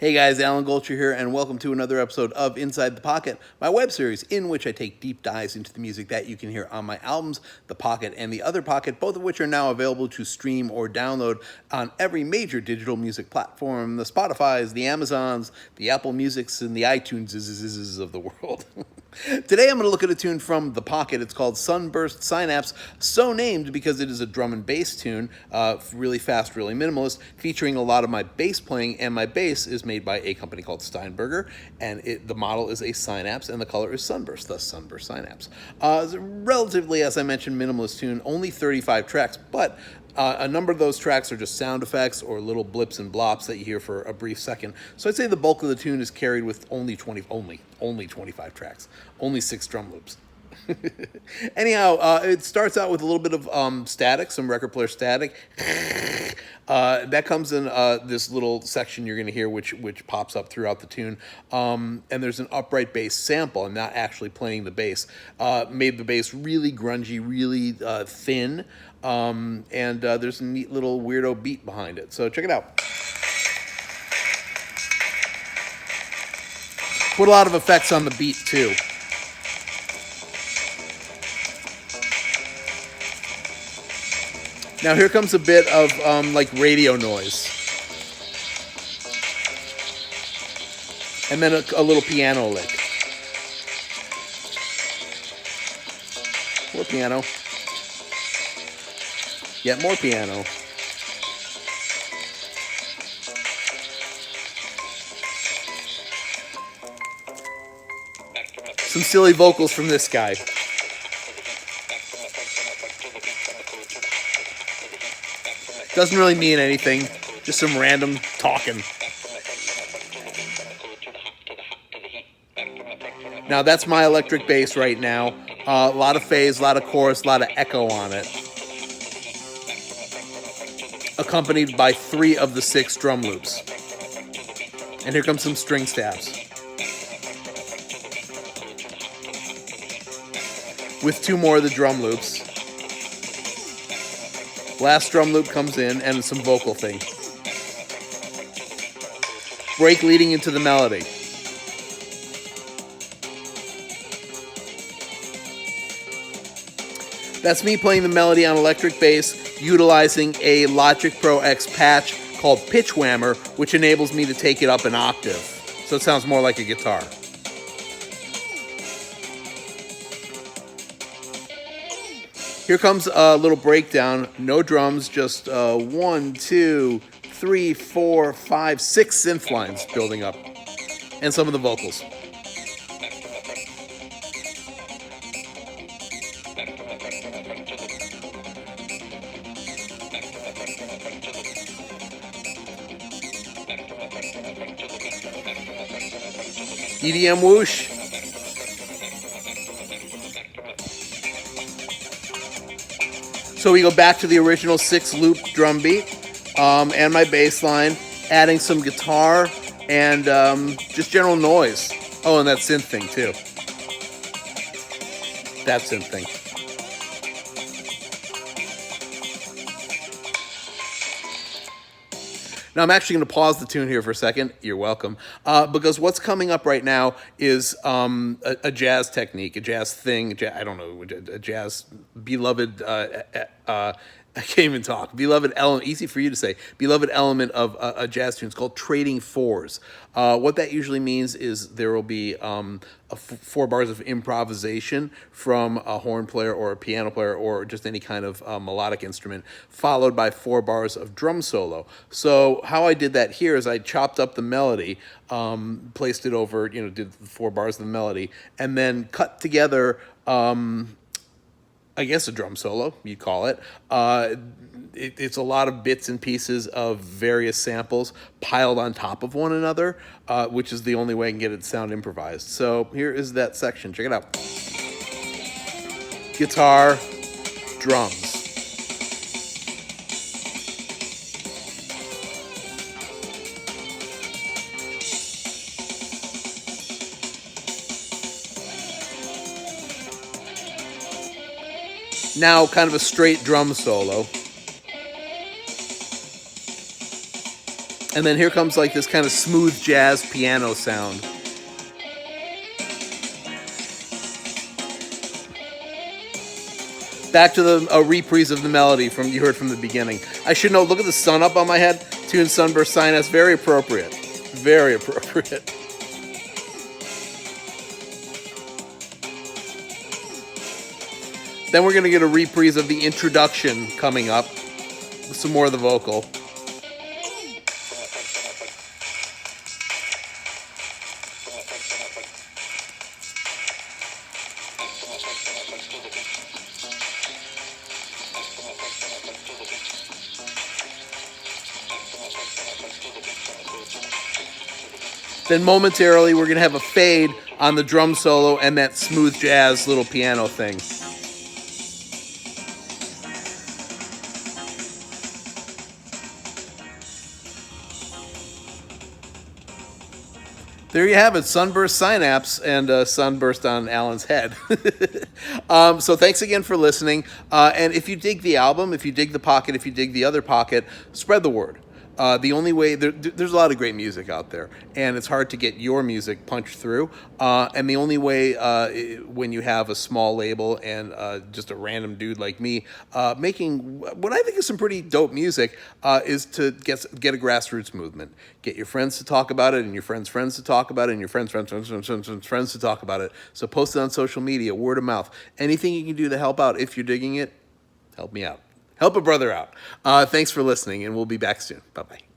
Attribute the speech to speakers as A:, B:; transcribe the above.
A: Hey guys, Alan Goldsher here, and welcome to another episode of Inside the Pocket, my web series in which I take deep dives into the music that you can hear on my albums, The Pocket and The Other Pocket, both of which are now available to stream or download on every major digital music platform, the Spotifys, the Amazons, the Apple Musics, and the iTunes of the world. Today I'm going to look at a tune from The Pocket. It's called Sunburst Synapse, so named because it is a drum and bass tune, really fast, really minimalist, featuring a lot of my bass playing, and my bass is made by a company called Steinberger, and the model is a Synapse, and the color is Sunburst, thus Sunburst Synapse. It's a relatively, as I mentioned, minimalist tune, only 35 tracks, but a number of those tracks are just sound effects or little blips and blops that you hear for a brief second. So I'd say the bulk of the tune is carried with only 25 tracks, only 6 drum loops. Anyhow, it starts out with a little bit of static, some record player static. That comes in this little section you're going to hear, which pops up throughout the tune. And there's an upright bass sample. I'm not actually playing the bass. Made the bass really grungy, really thin. And there's a neat little weirdo beat behind it. So check it out. Put a lot of effects on the beat too. Now here comes a bit of like radio noise. And then a little piano lick. More piano. Yet more piano. Some silly vocals from this guy. Doesn't really mean anything, just some random talking. Now that's my electric bass right now. A lot of phase, a lot of chorus, a lot of echo on it. Accompanied by 3 of the 6 drum loops. And here comes some string stabs. With 2 more of the drum loops. Last drum loop comes in and some vocal thing. Break leading into the melody. That's me playing the melody on electric bass, utilizing a Logic Pro X patch called Pitch Whammer, which enables me to take it up an octave. So it sounds more like a guitar. Here comes a little breakdown. No drums, just 1, 2, 3, 4, 5, 6 synth lines building up. And some of the vocals. EDM whoosh. So we go back to the original 6-loop drum beat and my bass line, adding some guitar and just general noise. Oh, and that synth thing too. That synth thing. Now, I'm actually going to pause the tune here for a second. You're welcome. Because what's coming up right now is a jazz technique, a jazz thing, I don't know, a jazz beloved, I can't even talk, beloved element, easy for you to say, beloved element of a jazz tune. It's called trading fours. What that usually means is there will be 4 bars of improvisation from a horn player or a piano player or just any kind of melodic instrument, followed by 4 bars of drum solo. So how I did that here is I chopped up the melody, placed it over, did 4 bars of the melody, and then cut together I guess a drum solo, you'd call it. It's a lot of bits and pieces of various samples piled on top of one another, which is the only way I can get it to sound improvised. So here is that section. Check it out. Guitar, drums. Now kind of a straight drum solo. And then here comes like this kind of smooth jazz piano sound. Back to a reprise of the melody from you heard from the beginning. I should know, look at the sun up on my head. Tune Sunburst Synapse, very appropriate. Very appropriate. Then we're going to get a reprise of the introduction coming up. Some more of the vocal. Then momentarily we're going to have a fade on the drum solo and that smooth jazz little piano thing. There you have it, Sunburst Synapse and Sunburst on Alan's head. So thanks again for listening. And if you dig the album, if you dig the pocket, if you dig the other pocket, spread the word. The only way, there's a lot of great music out there, and it's hard to get your music punched through. And the only way, when you have a small label and just a random dude like me making what I think is some pretty dope music, is to get a grassroots movement. Get your friends to talk about it, and your friends' friends to talk about it, and your friends' friends to talk about it. So post it on social media, word of mouth. Anything you can do to help out if you're digging it, help me out. Help a brother out. Thanks for listening, and we'll be back soon. Bye-bye.